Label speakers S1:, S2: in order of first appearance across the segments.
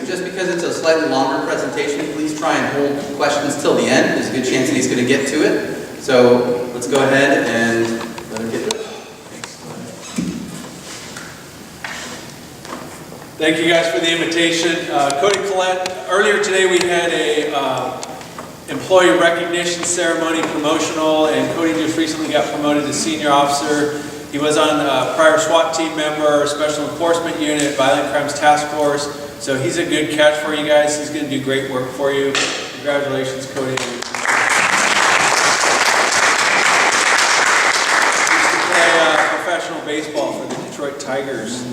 S1: just because it's a slightly longer presentation, please try and hold questions till the end. There's a good chance that he's going to get to it. So let's go ahead and let him get to it.
S2: Thank you guys for the invitation. Cody Collette, earlier today we had a employee recognition ceremony, promotional, and Cody just recently got promoted to senior officer. He was on a prior SWAT team member, Special Enforcement Unit, Violent Crimes Task Force. So he's a good catch for you guys. He's going to do great work for you. Congratulations, Cody. He used to play professional baseball for the Detroit Tigers.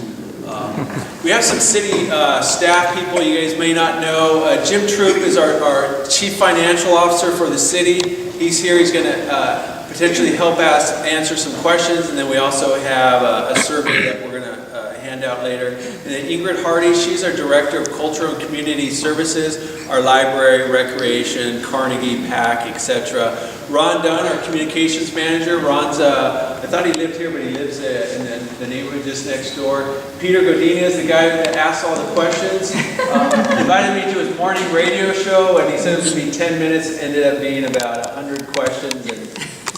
S2: We have some city staff people you guys may not know. Jim Troop is our Chief Financial Officer for the city. He's here. He's going to potentially help us answer some questions, and then we also have a survey that we're going to hand out later. And then Ingrid Hardy, she's our Director of Cultural and Community Services, our library, recreation, Carnegie, PAC, etc. Ron Dunn, our Communications Manager. Ron's, I thought he lived here, but he lives in the neighborhood just next door. Peter Godinez is the guy that asks all the questions. Invited me to his morning radio show, and he said it was going to be 10 minutes. Ended up being about 100 questions and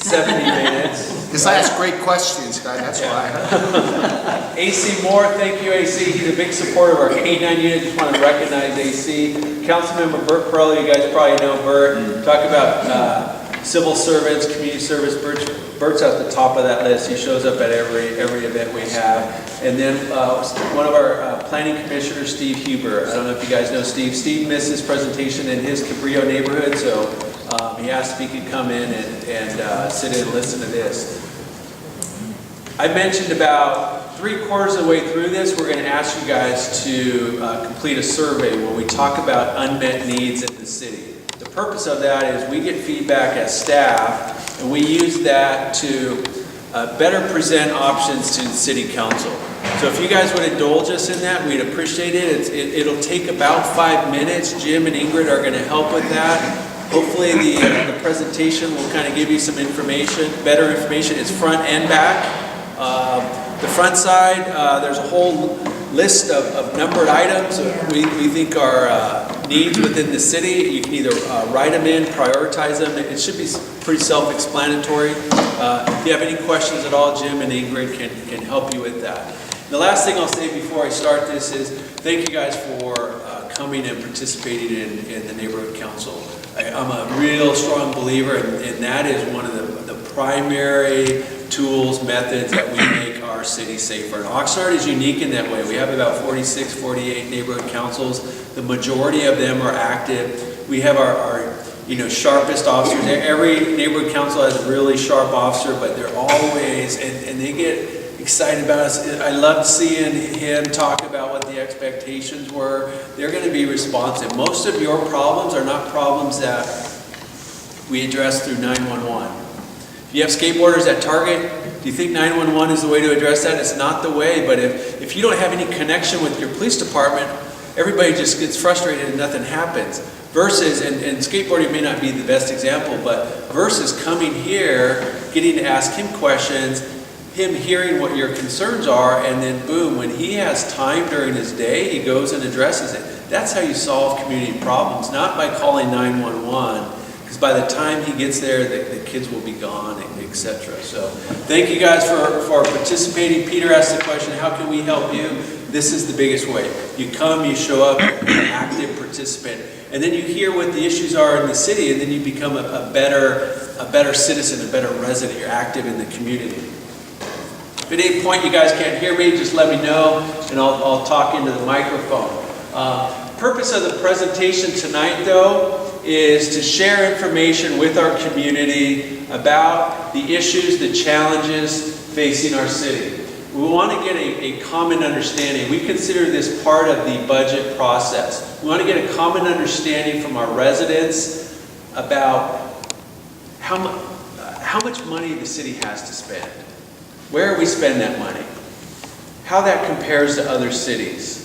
S2: 70 minutes.
S3: Because I ask great questions, guy, that's why.
S2: AC Moore, thank you, AC. He's a big supporter of our K-9 unit. Just want to recognize AC. Councilmember Bert Perlow, you guys probably know Bert. Talk about civil servants, community service. Bert's at the top of that list. He shows up at every event we have. And then one of our planning commissioners, Steve Huber. I don't know if you guys know Steve. Steve missed his presentation in his Cabrillo neighborhood, so he asked if he could come in and sit in and listen to this. I mentioned about 3/4 of the way through this, we're going to ask you guys to complete a survey where we talk about unmet needs in the city. The purpose of that is we get feedback as staff, and we use that to better present options to the city council. So if you guys would indulge us in that, we'd appreciate it. It'll take about 5 minutes. Jim and Ingrid are going to help with that. Hopefully the presentation will kind of give you some information, better information. It's front and back. The front side, there's a whole list of numbered items we think are needs within the city. You can either write them in, prioritize them. It should be pretty self-explanatory. If you have any questions at all, Jim and Ingrid can help you with that. The last thing I'll say before I start this is thank you guys for coming and participating in the neighborhood council. I'm a real strong believer, and that is one of the primary tools, methods that we make our city safer. And Oxnard is unique in that way. We have about 46, 48 neighborhood councils. The majority of them are active. We have our sharpest officers. Every neighborhood council has a really sharp officer, but they're always, and they get excited about us. I loved seeing him talk about what the expectations were. They're going to be responsive. Most of your problems are not problems that we address through 911. If you have skateboarders at Target, do you think 911 is the way to address that? It's not the way, but if you don't have any connection with your police department, everybody just gets frustrated and nothing happens. Versus, and skateboarding may not be the best example, but versus coming here, getting to ask him questions, him hearing what your concerns are, and then boom, when he has time during his day, he goes and addresses it. That's how you solve community problems, not by calling 911, because by the time he gets there, the kids will be gone, etc. So thank you guys for participating. Peter asked the question, how can we help you? This is the biggest way. You come, you show up, you're an active participant, and then you hear what the issues are in the city, and then you become a better citizen, a better resident. You're active in the community. If at any point you guys can't hear me, just let me know, and I'll talk into the microphone. Purpose of the presentation tonight, though, is to share information with our community about the issues, the challenges facing our city. We want to get a common understanding. We consider this part of the budget process. We want to get a common understanding from our residents about how much money the city has to spend, where we spend that money, how that compares to other cities,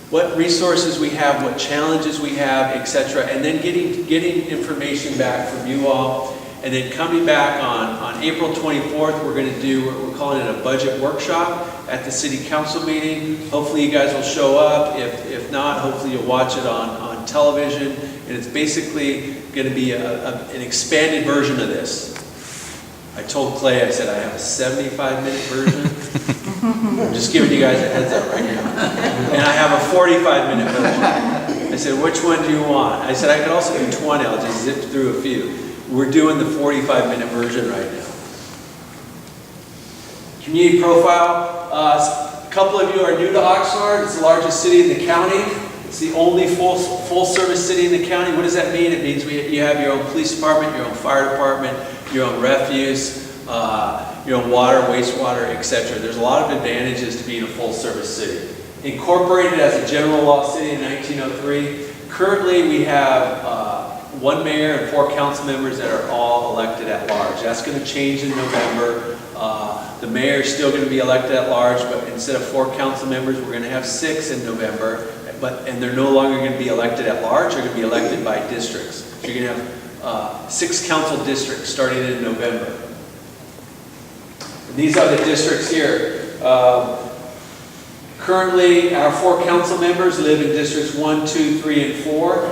S2: what resources we have, what challenges we have, etc. And then getting information back from you all. And then coming back on April 24th, we're going to do what we're calling it a budget workshop. at the city council meeting. Hopefully you guys will show up. If not, hopefully you'll watch it on television. And it's basically going to be an expanded version of this. I told Clay, I said, I have a 75-minute version. I'm just giving you guys a heads up right now. And I have a 45-minute version. I said, which one do you want? I said, I could also do 20. I'll just zip through a few. We're doing the 45-minute version right now. Community profile. A couple of you are new to Oxnard. It's the largest city in the county. It's the only full-service city in the county. What does that mean? It means you have your own police department, your own fire department, your own refuse, your own water, wastewater, etc. There's a lot of advantages to being a full-service city. Incorporated as a general law city in 1903, currently we have 1 mayor and 4 council members that are all elected at large. That's going to change in November. The mayor is still going to be elected at large, but instead of 4 council members, we're going to have 6 in November. And they're no longer going to be elected at large, they're going to be elected by districts. So you're going to have 6 council districts starting in November. And these are the districts here. Currently, our 4 council members live in districts 1, 2, 3, and 4.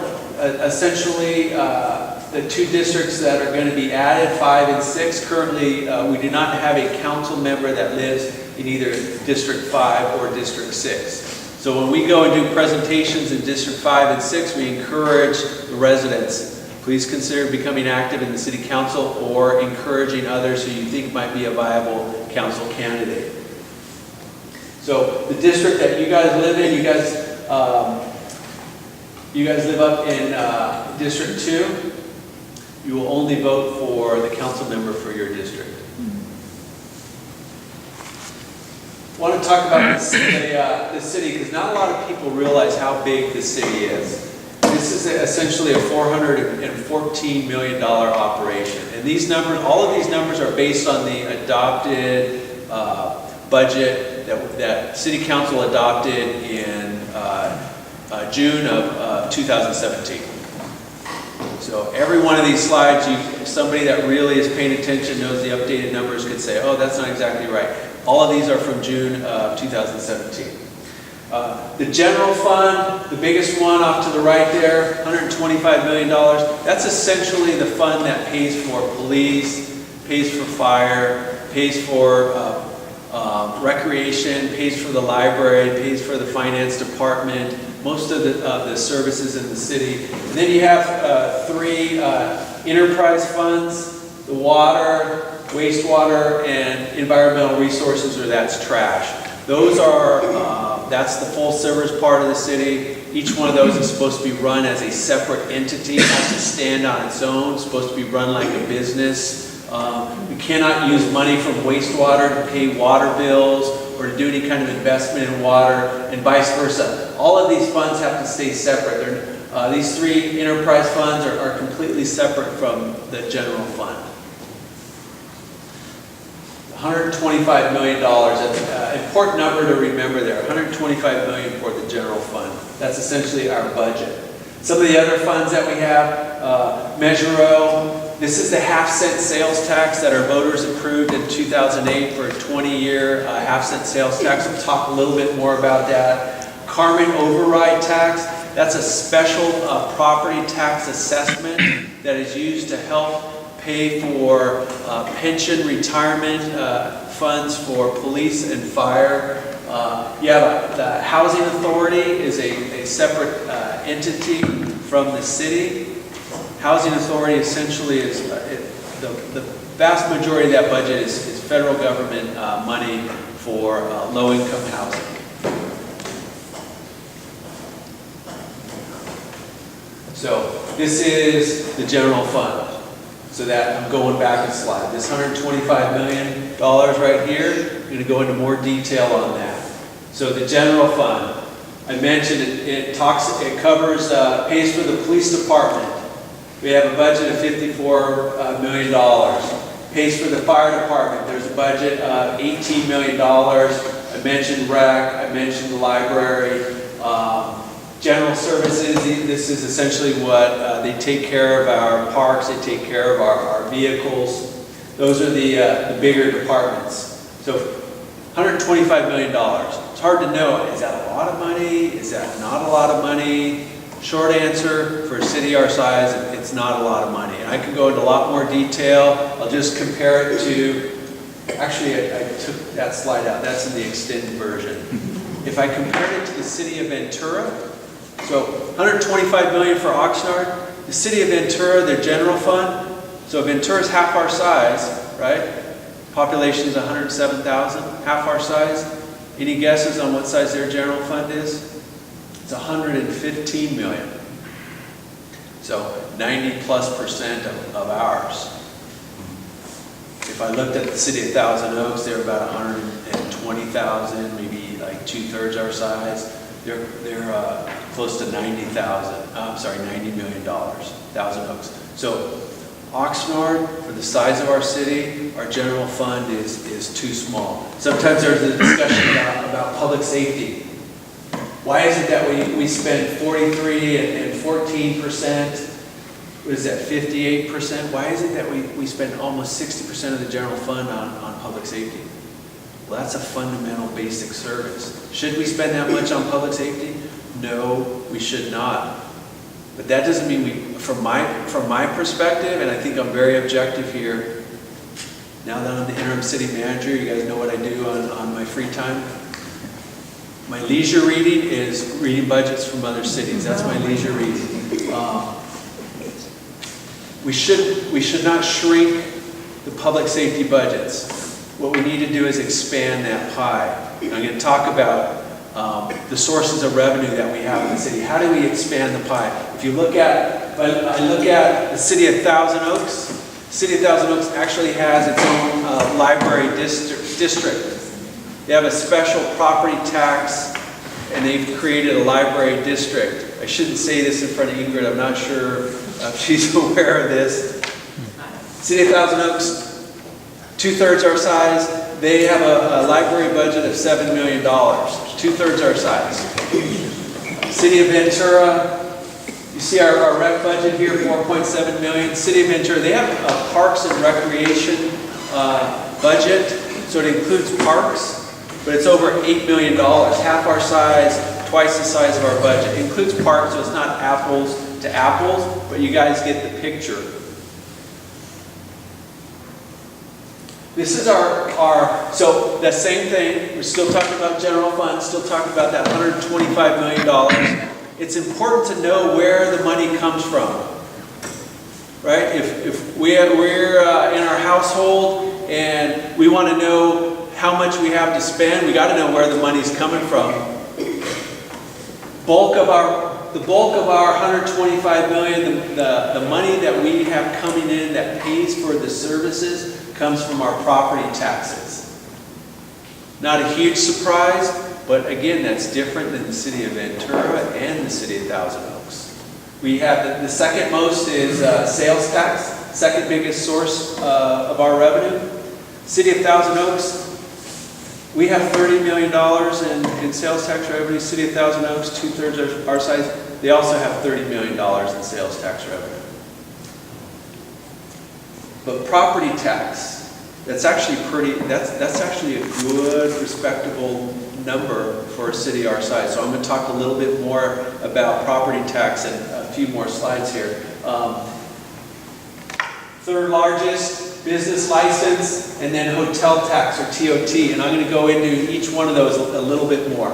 S2: Essentially, the 2 districts that are going to be added, 5 and 6, currently we do not have a council member that lives in either District 5 or District 6. So when we go and do presentations in District 5 and 6, we encourage the residents, please consider becoming active in the city council or encouraging others who you think might be a viable council candidate. So the district that you guys live in, you guys live up in District 2, you will only vote for the council member for your district. I want to talk about the city because not a lot of people realize how big the city is. This is essentially a $414 million operation. And these numbers, all of these numbers are based on the adopted budget that City Council adopted in June of 2017. So every one of these slides, somebody that really is paying attention knows the updated numbers could say, oh, that's not exactly right. All of these are from June of 2017. The general fund, the biggest one off to the right there, $125 million. That's essentially the fund that pays for police, pays for fire, pays for recreation, pays for the library, pays for the finance department, most of the services in the city. And then you have 3 enterprise funds, the water, wastewater, and environmental resources, or that's trash. Those are, that's the full service part of the city. Each one of those is supposed to be run as a separate entity, it has to stand on its own, it's supposed to be run like a business. We cannot use money from wastewater to pay water bills or to do any kind of investment in water, and vice versa. All of these funds have to stay separate. These 3 enterprise funds are completely separate from the general fund. $125 million, an important number to remember there, $125 million for the general fund. That's essentially our budget. Some of the other funds that we have, Measure O, this is the half-cent sales tax that our voters approved in 2008 for a 20-year half-cent sales tax. We'll talk a little bit more about that. Carmen override tax, that's a special property tax assessment that is used to help pay for pension retirement funds for police and fire. You have the Housing Authority is a separate entity from the city. Housing Authority essentially is, the vast majority of that budget is federal government money for low-income housing. So this is the general fund. So that I'm going back a slide. This $125 million right here, I'm going to go into more detail on that. So the general fund, I mentioned it covers, pays for the police department. We have a budget of $54 million. Pays for the fire department. There's a budget of $18 million. I mentioned rec, I mentioned the library. General services, this is essentially what they take care of our parks, they take care of our vehicles. Those are the bigger departments. So $125 million. It's hard to know, is that a lot of money? Is that not a lot of money? Short answer, for a city our size, it's not a lot of money. And I could go into a lot more detail. I'll just compare it to, actually I took that slide out, that's in the extended version. If I compared it to the city of Ventura, so 125 million for Oxnard, the city of Ventura, their general fund, so Ventura's half our size, right? Population is 107,000, half our size. Any guesses on what size their general fund is? It's 115 million. So 90+% of ours. If I looked at the city of Thousand Oaks, they're about 120,000, maybe like 2/3 our size. They're close to 90,000. I'm sorry, $90 million. Thousand Oaks. So Oxnard, for the size of our city, our general fund is too small. Sometimes there's a discussion about public safety. Why is it that we spend 43 and 14%? What is that, 58%? Why is it that we spend almost 60% of the general fund on public safety? Well, that's a fundamental basic service. Should we spend that much on public safety? No, we should not. But that doesn't mean from my perspective, and I think I'm very objective here, now that I'm the interim city manager, you guys know what I do on my free time. My leisure reading is reading budgets from other cities. That's my leisure reading. We should not shrink the public safety budgets. What we need to do is expand that pie. I'm going to talk about the sources of revenue that we have in the city. How do we expand the pie? If I look at the city of Thousand Oaks, the city of Thousand Oaks actually has its own library district. They have a special property tax, and they've created a library district. I shouldn't say this in front of Ingrid. I'm not sure if she's aware of this. City of Thousand Oaks, 2/3 our size. They have a library budget of $7 million, 2/3 our size. City of Ventura, you see our rec budget here, $4.7 million. City of Ventura, they have a parks and recreation budget, so it includes parks, but it's over $8 million, half our size, twice the size of our budget. It includes parks, so it's not apples to apples, but you guys get the picture. This is so the same thing, we're still talking about general funds, still talking about that $125 million. It's important to know where the money comes from, right? If we're in our household and we want to know how much we have to spend, we got to know where the money's coming from. The bulk of our 125 million, the money that we have coming in that pays for the services comes from our property taxes. Not a huge surprise, but again, that's different than the city of Ventura and the city of Thousand Oaks. We have the second most is sales tax, second biggest source of our revenue. City of Thousand Oaks, we have $30 million in sales tax revenue. City of Thousand Oaks, 2/3 of our size, they also have $30 million in sales tax revenue. But property tax, that's actually that's actually a good, respectable number for a city our size. So I'm going to talk a little bit more about property tax in a few more slides here. Third largest, business license, and then hotel tax, or TOT. And I'm going to go into each one of those a little bit more.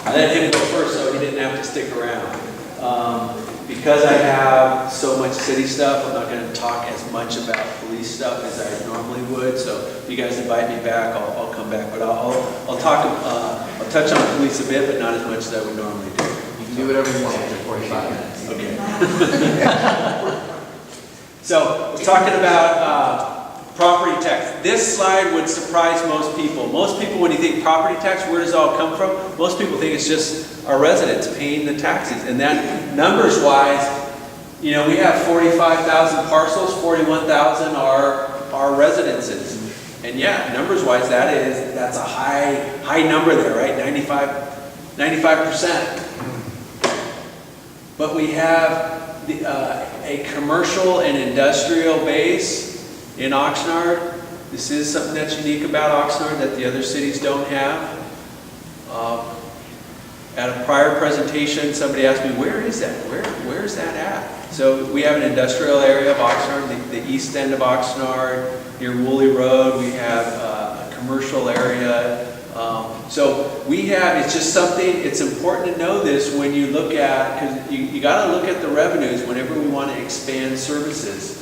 S2: I let him go first, so he didn't have to stick around. Because I have so much city stuff, I'm not going to talk as much about police stuff as I normally would. So if you guys invite me back, I'll come back. But I'll touch on police a bit, but not as much as I would normally do.
S1: You can do whatever you want after 45 minutes.
S2: Okay. So we're talking about property tax. This slide would surprise most people. Most people, when you think property tax, where does it all come from? Most people think it's just our residents paying the taxes. And that, numbers-wise, you know, we have 45,000 parcels, 41,000 are our residences. And yeah, numbers-wise, that's a high number there, right? 95%. But we have a commercial and industrial base in Oxnard This is something that's unique about Oxnard that the other cities don't have. At a prior presentation, somebody asked me, where is that? Where is that at? So we have an industrial area of Oxnard, the east end of Oxnard, near Woolley Road. We have a commercial area. So we have, it's just something, it's important to know this when you look at, because you got to look at the revenues whenever we want to expand services.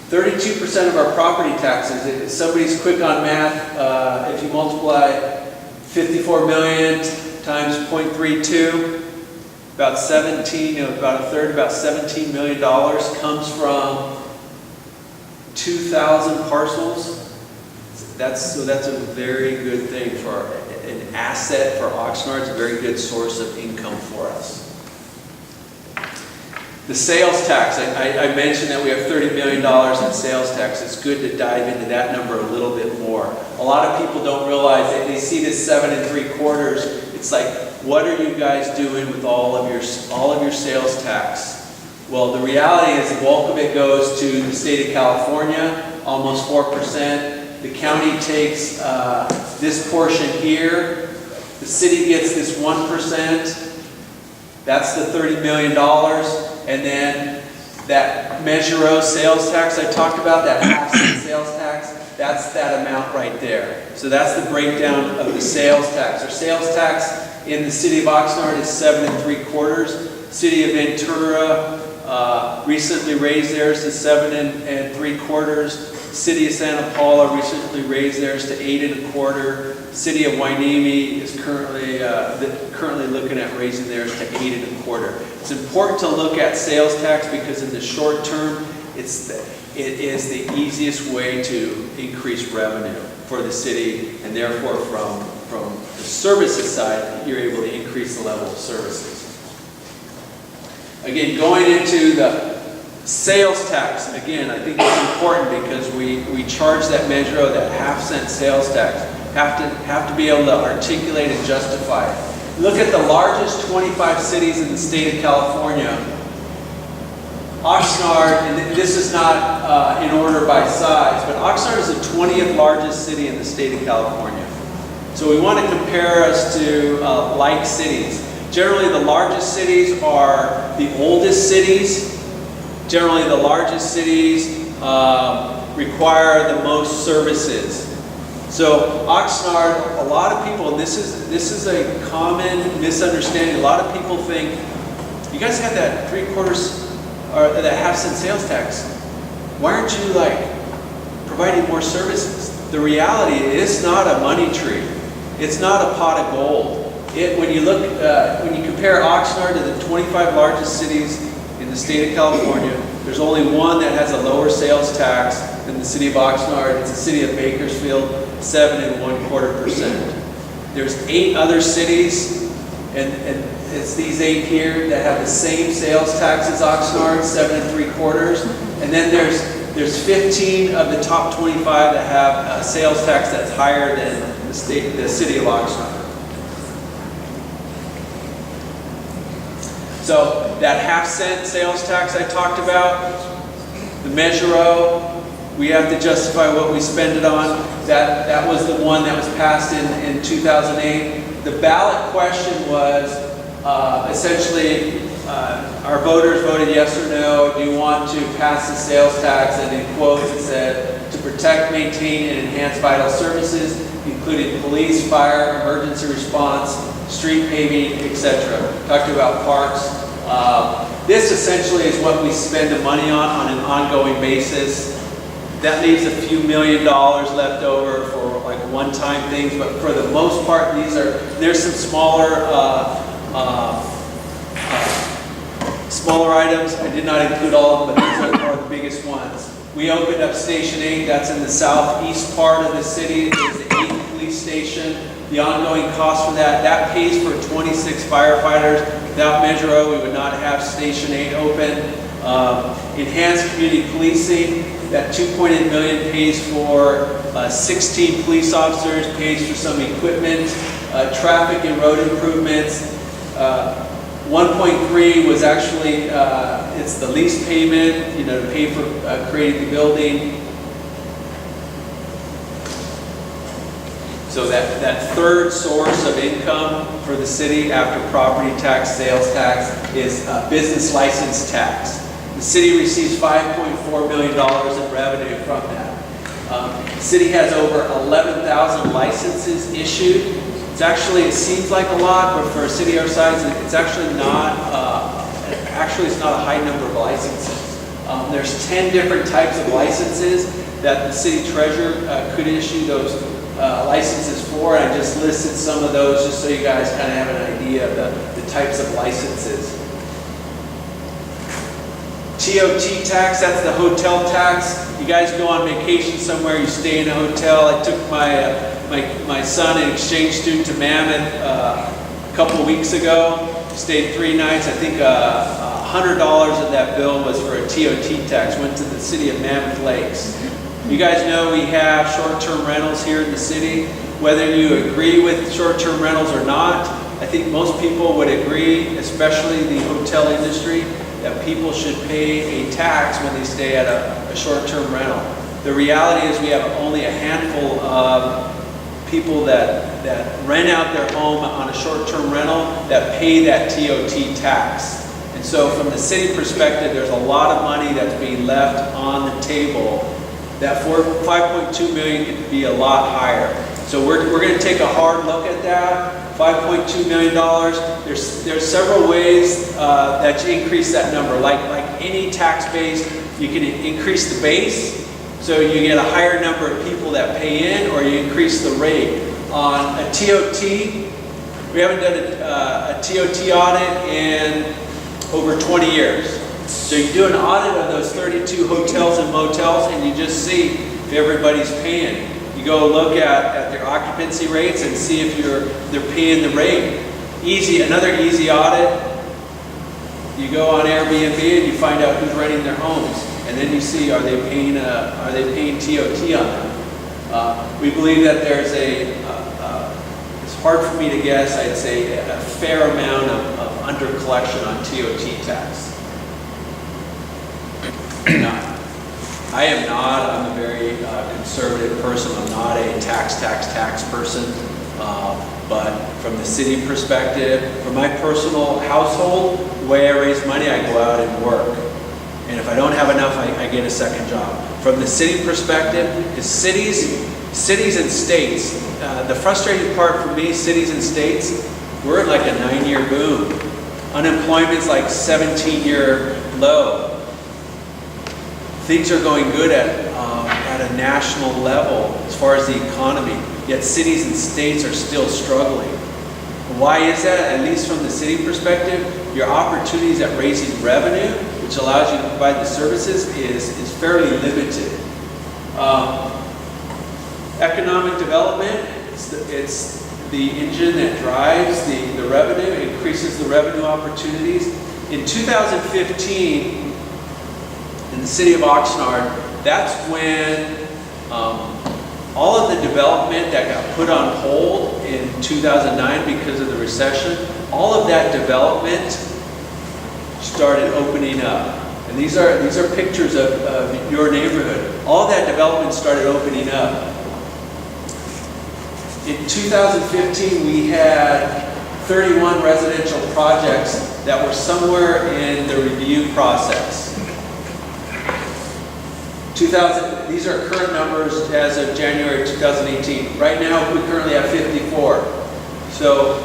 S2: 32% of our property taxes, if somebody's quick on math, if you multiply 54 million times 0.32, about 17, about a third, about $17 million comes from 2,000 parcels. So that's a very good thing for an asset for Oxnard. It's a very good source of income for us. The sales tax, I mentioned that we have $30 million in sales tax. It's good to dive into that number a little bit more. A lot of people don't realize that they see this 7 3/4. It's like, what are you guys doing with all of your sales tax? Well, the reality is the bulk of it goes to the state of California, almost 4%. The county takes this portion here. The city gets this 1%. That's the $30 million. And then that Measure O sales tax I talked about, that half-cent sales tax, that's that amount right there. So that's the breakdown of the sales tax. Our sales tax in the city of Oxnard is 7 3/4. City of Ventura recently raised theirs to 7 3/4. City of Santa Paula recently raised theirs to 8 1/4. City of Whitney is currently looking at raising theirs to 8 1/4. It's important to look at sales tax because in the short term, it is the easiest way to increase revenue for the city, and therefore from the services side, you're able to increase the level of services. Again, going into the sales tax, again, I think it's important because we charge that Measure O, that half-cent sales tax, have to be able to articulate and justify it. Look at the largest 25 cities in the state of California. Oxnard, and this is not in order by size, but Oxnard is the 20th largest city in the state of California. So we want to compare us to like cities. Generally, the largest cities are the oldest cities. Generally, the largest cities require the most services. So Oxnard, a lot of people, and this is a common misunderstanding. A lot of people think, you guys have that 3/4 or that half-cent sales tax. Why aren't you providing more services? The reality is, it's not a money tree. It's not a pot of gold. When you compare Oxnard to the 25 largest cities in the state of California, there's only one that has a lower sales tax than the city of Oxnard. It's the city of Bakersfield, 7 1/4%. There's 8 other cities, and it's these 8 here that have the same sales tax as Oxnard, 7 3/4. And then there's 15 of the top 25 that have a sales tax that's higher than the city of Oxnard. So that half-cent sales tax I talked about, the Measure O, we have to justify what we spend it on. That was the one that was passed in 2008. The ballot question was essentially our voters voted yes or no. Do you want to pass the sales tax? And in quotes it said, to protect, maintain, and enhance vital services, including police, fire, emergency response, street paving, etc. Talked about parks. This essentially is what we spend the money on an ongoing basis. That leaves a few $1 million left over for one-time things, but for the most part, there's some smaller items. I did not include all of them, but these are the biggest ones. We opened up Station 8. That's in the southeast part of the city. It's the 8th police station. The ongoing cost for that pays for 26 firefighters. Without Measure O, we would not have Station 8 open. Enhanced community policing, that $2.8 million pays for 16 police officers, pays for some equipment, traffic and road improvements. 1.3 was actually, it's the lease payment, to pay for creating the building. So that third source of income for the city after property tax, sales tax, is business license tax. The city receives $5.4 million in revenue from that. The city has over 11,000 licenses issued. It's actually, it seems like a lot, but for a city our size, it's actually not, it's not a high number of licenses. There's 10 different types of licenses that the city treasurer could issue those licenses for, and I just listed some of those just so you guys kind of have an idea of the types of licenses. TOT tax, that's the hotel tax. You guys go on vacation somewhere, you stay in a hotel. I took my son, an exchange student, to Mammoth a couple of weeks ago. Stayed 3 nights. I think $100 of that bill was for a TOT tax, went to the city of Mammoth Lakes. You guys know we have short-term rentals here in the city. Whether you agree with short-term rentals or not, I think most people would agree, especially the hotel industry, that people should pay a tax when they stay at a short-term rental. The reality is we have only a handful of people that rent out their home on a short-term rental that pay that TOT tax. And so from the city perspective, there's a lot of money that's being left on the table. That $5.2 million could be a lot higher. So we're going to take a hard look at that. $5.2 million. There's several ways that you increase that number. Like any tax base, you can increase the base, so you get a higher number of people that pay in, or you increase the rate. On a TOT, we haven't done a TOT audit in over 20 years. So you do an audit of those 32 hotels and motels, and you just see if everybody's paying. You go look at their occupancy rates and see if they're paying the rate. Another easy audit. You go on Airbnb and you find out who's renting their homes, and then you see are they paying TOT on them. We believe that there's it's hard for me to guess. I'd say a fair amount of under collection on TOT tax. No, I am not. I'm a very conservative person. I'm not a tax person. But from the city perspective, from my personal household, the way I raise money, I go out and work. And if I don't have enough, I get a second job. From the city perspective, is cities and states. The frustrating part for me, cities and states, we're at like a 9-year boom. Unemployment's like 17-year low. Things are going good at a national level as far as the economy, yet cities and states are still struggling. Why is that? At least from the city perspective, your opportunities at raising revenue, which allows you to provide the services, is fairly limited. Economic development, it's the engine that drives the revenue, increases the revenue opportunities. In 2015, in the city of Oxnard, that's when all of the development that got put on hold in 2009 because of the recession, all of that development started opening up. And these are pictures of your neighborhood. All of that development started opening up. In 2015, we had 31 residential projects that were somewhere in the review process. These are current numbers as of January 2018. Right now, we currently have 54. So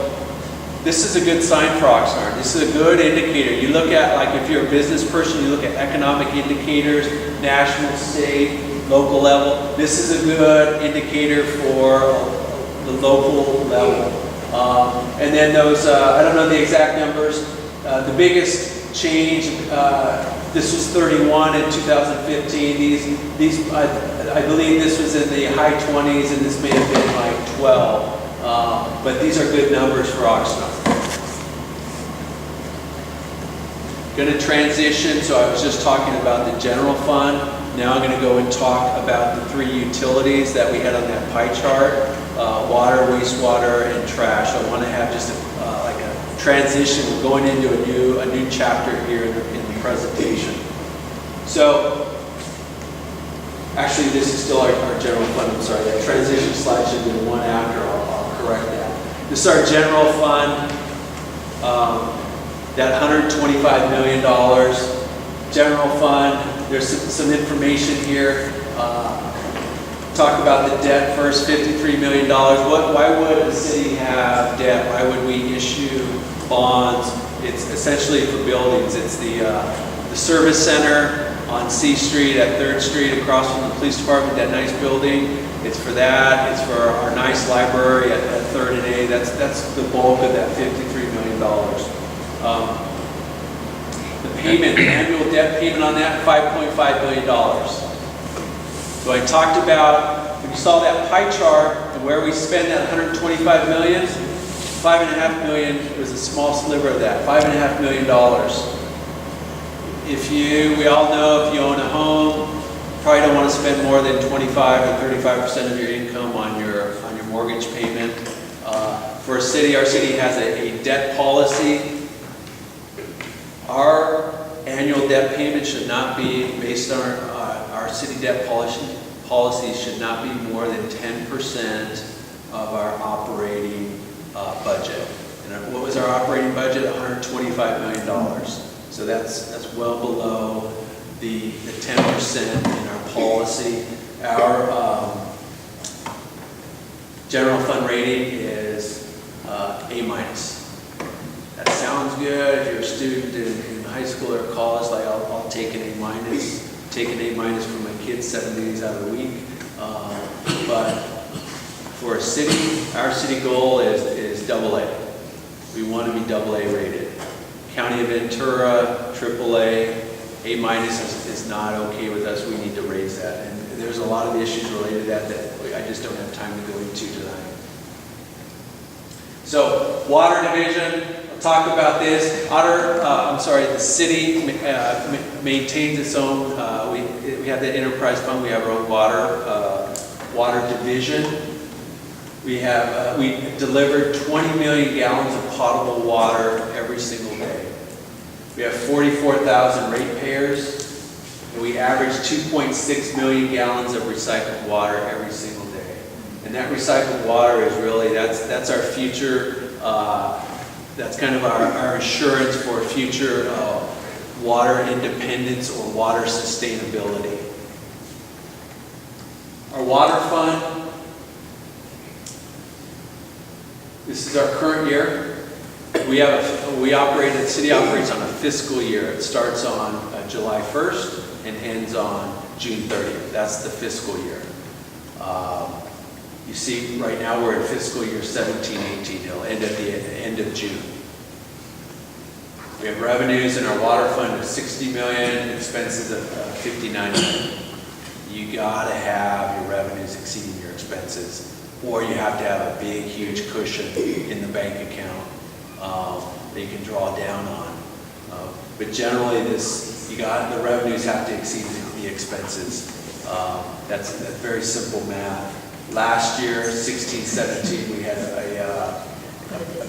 S2: this is a good sign for Oxnard. This is a good indicator. You look at, like if you're a business person, you look at economic indicators, national, state, local level. This is a good indicator for the local level. And then those, I don't know the exact numbers. The biggest change, this was 31 in 2015. These I believe this was in the high 20s, and this may have been like 12. But these are good numbers for Oxnard. Going to transition, so I was just talking about the general fund. Now I'm going to go and talk about the 3 utilities that we had on that pie chart, water, wastewater, and trash. I want to have just like a transition. We're going into a new chapter here in the presentation. So Actually, this is still our general fund, I'm sorry, that transition slide should be the one after, I'll correct that. This is our general fund, that $125 million. General fund, there's some information here. Talk about the debt first, $53 million. Why would the city have debt? Why would we issue bonds? It's essentially for buildings. It's the service center on C Street at 3rd Street across from the police department, that nice building. It's for that. It's for our nice library at 3rd and A. That's the bulk of that $53 million. The payment, the annual debt payment on that, $5.5 billion. So I talked about, when you saw that pie chart and where we spend that $125 million, $5.5 million was a small sliver of that, $5.5 million. We all know if you own a home, you probably don't want to spend more than 25 or 35% of your income on your mortgage payment. For a city, our city has a debt policy. Our annual debt payment should not be, based on our city debt policy should not be more than 10% of our operating budget. And what was our operating budget? $125 million. So that's well below the 10% in our policy. Our general fund rating is A-. That sounds good. If you're a student in high school or college, like I'll take an A-. Take an A- for my kids 7 days out of the week. But for a city, our city goal is AA. We want to be AA rated. County of Ventura, AAA, A- is not okay with us. We need to raise that. And there's a lot of issues related to that I just don't have time to go into tonight. So, water division, I'll talk about this. The city maintains its own, we have the enterprise fund, we have our own water division. We delivered 20 million gallons of potable water every single day. We have 44,000 ratepayers, and we average 2.6 million gallons of recycled water every single day. And that recycled water is really, that's our future, that's kind of our assurance for future water independence or water sustainability. Our water fund, this is our current year. The city operates on a fiscal year. It starts on July 1st and ends on June 30th. That's the fiscal year. You see, right now we're in fiscal year 17-18. It'll end at the end of June. We have revenues in our water fund of $60 million, expenses of $59 million. You gotta have your revenues exceeding your expenses, or you have to have a big, huge cushion in the bank account that you can draw down on. But generally, the revenues have to exceed the expenses. That's very simple math. Last year, 16-17, we had a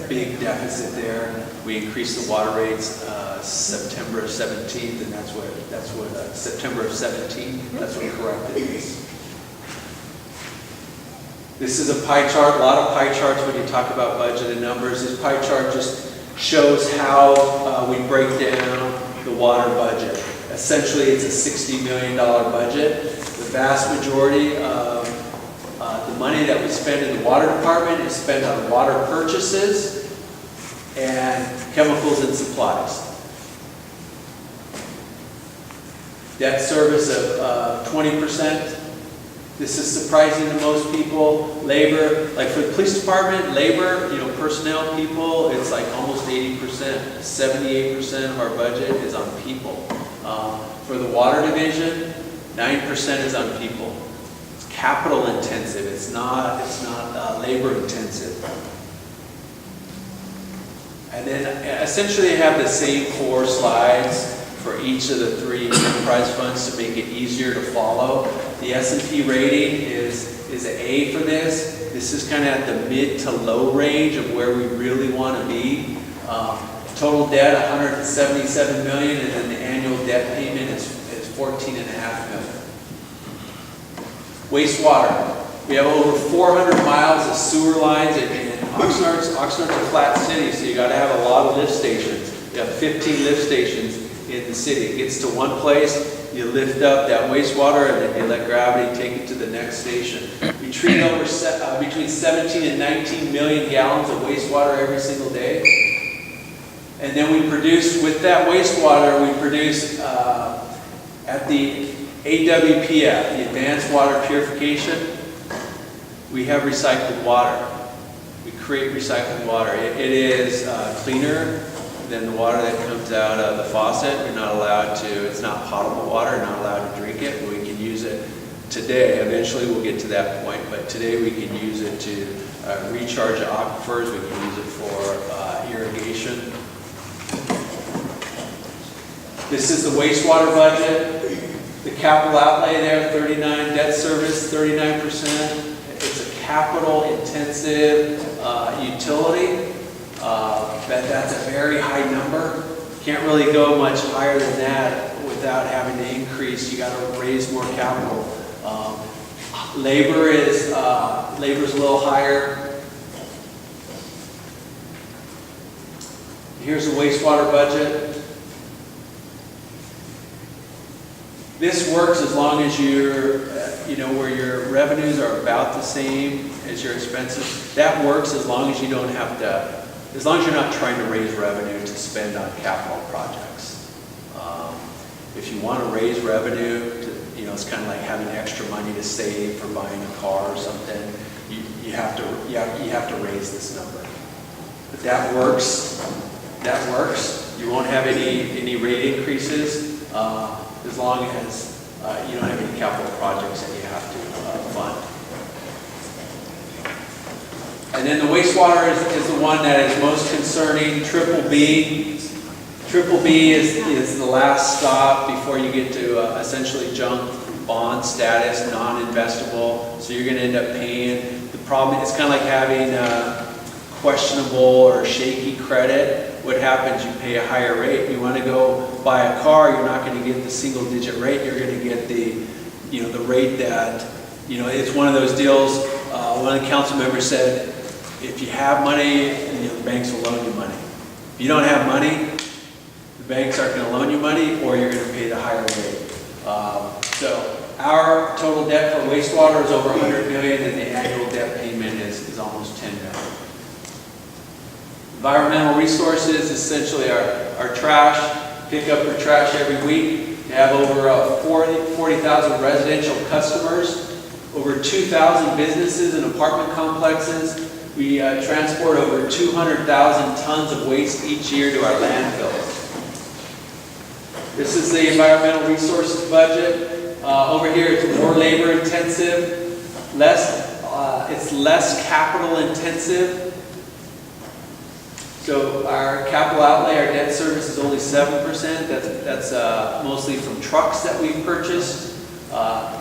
S2: big deficit there. We increased the water rates September of 17th, and that's what September of 17. That's what corrected this. This is a pie chart. A lot of pie charts when you talk about budget and numbers. This pie chart just shows how we break down the water budget. Essentially, it's a $60 million budget. The vast majority of the money that we spend in the water department is spent on water purchases and chemicals and supplies. Debt service of 20%. This is surprising to most people. Labor, like for the police department, labor, personnel people, it's like almost 80%. 78% of our budget is on people. For the water division, 9% is on people. It's capital intensive. It's not labor intensive. And then essentially I have the same 4 slides for each of the 3 enterprise funds to make it easier to follow. The S&P rating is an A for this. This is kind of at the mid to low range of where we really want to be. Total debt, $177 million, and then the annual debt payment is $14.5 million. Wastewater. We have over 400 miles of sewer lines, and Oxnard's a flat city, so you got to have a lot of lift stations. You have 15 lift stations in the city. It gets to one place, you lift up that wastewater, and then you let gravity take it to the next station. We treat over between 17 and 19 million gallons of wastewater every single day. And then we produce, with that wastewater, we produce at the AWPF, the Advanced Water Purification, we have recycled water. We create recycled water. It is cleaner than the water that comes out of the faucet. We're not allowed to, it's not potable water, not allowed to drink it, but we can use it today. Eventually we'll get to that point, but today we can use it to recharge aquifers, we can use it for irrigation. This is the wastewater budget. The capital outlay there, 39, debt service, 39%. It's a capital intensive utility. That's a very high number. Can't really go much higher than that without having to increase. You got to raise more capital. Labor is a little higher. Here's the wastewater budget. This works as long as you're, where your revenues are about the same as your expenses. That works as long as you don't have to, as long as you're not trying to raise revenue to spend on capital projects. If you want to raise revenue, it's kind of like having extra money to save for buying a car or something. You have to raise this number. But that works. That works. You won't have any rate increases. As long as you don't have any capital projects that you have to fund. And then the wastewater is the one that is most concerning, triple B. Triple B is the last stop before you get to essentially junk bond status, non-investable. So you're going to end up paying. The problem, it's kind of like having questionable or shaky credit. What happens? You pay a higher rate. You want to go buy a car, you're not going to get the single-digit rate. You're going to get the rate that, it's one of those deals. One of the council members said, if you have money, the banks will loan you money. If you don't have money, the banks aren't going to loan you money, or you're going to pay the higher rate. So our total debt for wastewater is over $100 million, and the annual debt payment is almost $10 million. Environmental resources, essentially our trash, pick up your trash every week. We have over 40,000 residential customers, over 2,000 businesses and apartment complexes. We transport over 200,000 tons of waste each year to our landfills. This is the environmental resources budget. Over here it's more labor intensive, it's less capital intensive. So our capital outlay, our debt service is only 7%. That's mostly from trucks that we've purchased.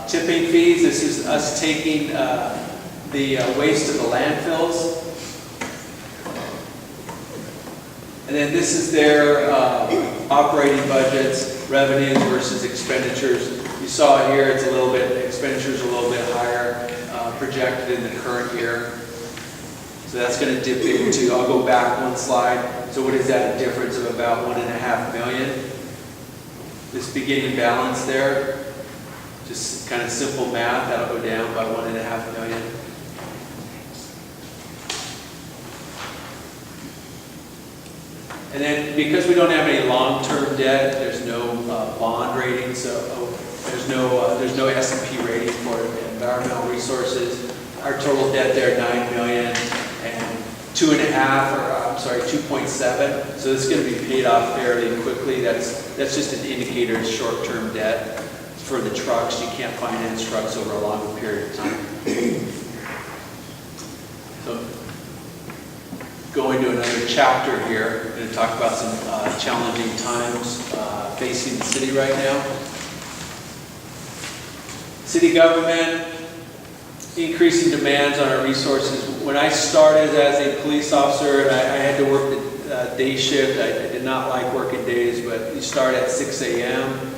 S2: Tipping fees, this is us taking the waste to the landfills. And then this is their operating budgets, revenues versus expenditures. You saw it here, it's a little bit, expenditures are a little bit higher projected in the current year. So that's going to dip into, I'll go back one slide. So what is that? A difference of about $1.5 million. This beginning balance there, just kind of simple math, that'll go down by $1.5 million. And then because we don't have any long-term debt, there's no bond rating, so there's no S&P rating for environmental resources. Our total debt there, $9 million. And 2.7. So this is going to be paid off fairly quickly. That's just an indicator of short-term debt for the trucks. You can't finance trucks over a longer period of time. So going to another chapter here, I'm going to talk about some challenging times facing the city right now. City government, increasing demands on our resources. When I started as a police officer, I had to work the day shift. I did not like working days, but you start at 6 a.m.,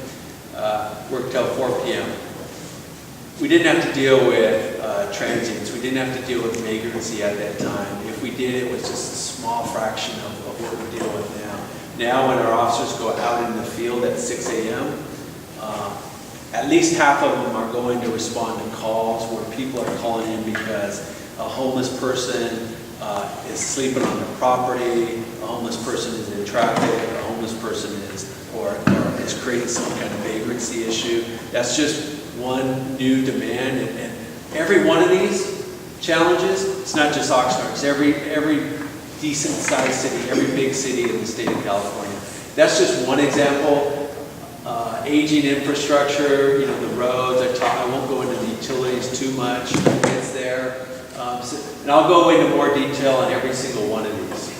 S2: work till 4 p.m. We didn't have to deal with transients. We didn't have to deal with vagrancy at that time. If we did, it was just a small fraction of what we deal with now. Now, when our officers go out in the field at 6 a.m., at least half of them are going to respond to calls where people are calling in because a homeless person is sleeping on their property, a homeless person is in traffic, a homeless person is creating some kind of vagrancy issue. That's just one new demand, and every one of these challenges, it's not just Oxnard, it's every decent sized city, every big city in the state of California. That's just one example. Aging infrastructure, the roads, I won't go into the utilities too much, it's there. And I'll go into more detail on every single one of these.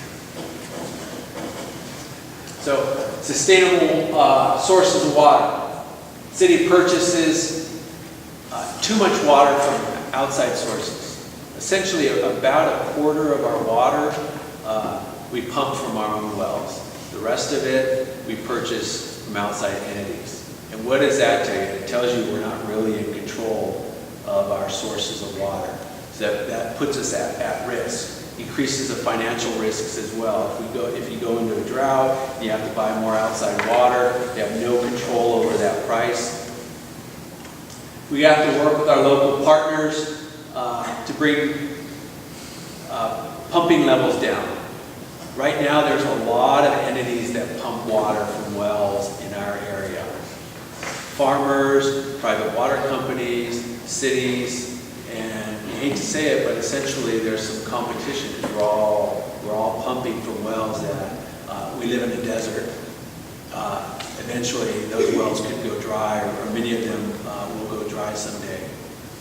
S2: So, sustainable sources of water. City purchases too much water from outside sources. Essentially, about a quarter of our water we pump from our own wells. The rest of it we purchase from outside entities. And what does that tell you? It tells you we're not really in control of our sources of water. So that puts us at risk. Increases the financial risks as well. If you go into a drought, you have to buy more outside water. You have no control over that price. We have to work with our local partners to bring pumping levels down. Right now, there's a lot of entities that pump water from wells in our area. Farmers, private water companies, cities, and you hate to say it, but essentially there's some competition because we're all pumping from wells that we live in a desert. Eventually, those wells could go dry, or many of them will go dry someday.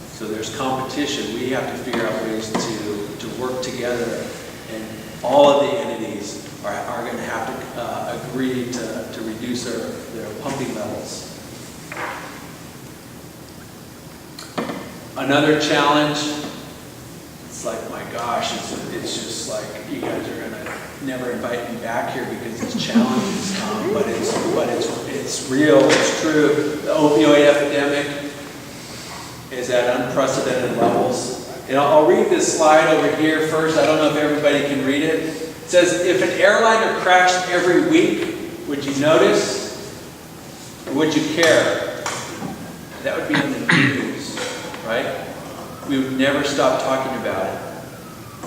S2: So there's competition. We have to figure out ways to work together, and all of the entities are going to have to agree to reduce their pumping levels. Another challenge, it's like, my gosh, it's just like you guys are going to never invite me back here because these challenges come, but it's real, it's true. The opioid epidemic is at unprecedented levels. And I'll read this slide over here first. I don't know if everybody can read it. It says, if an airliner crashed every week, would you notice? Or would you care? That would be in the news, right? We would never stop talking about it.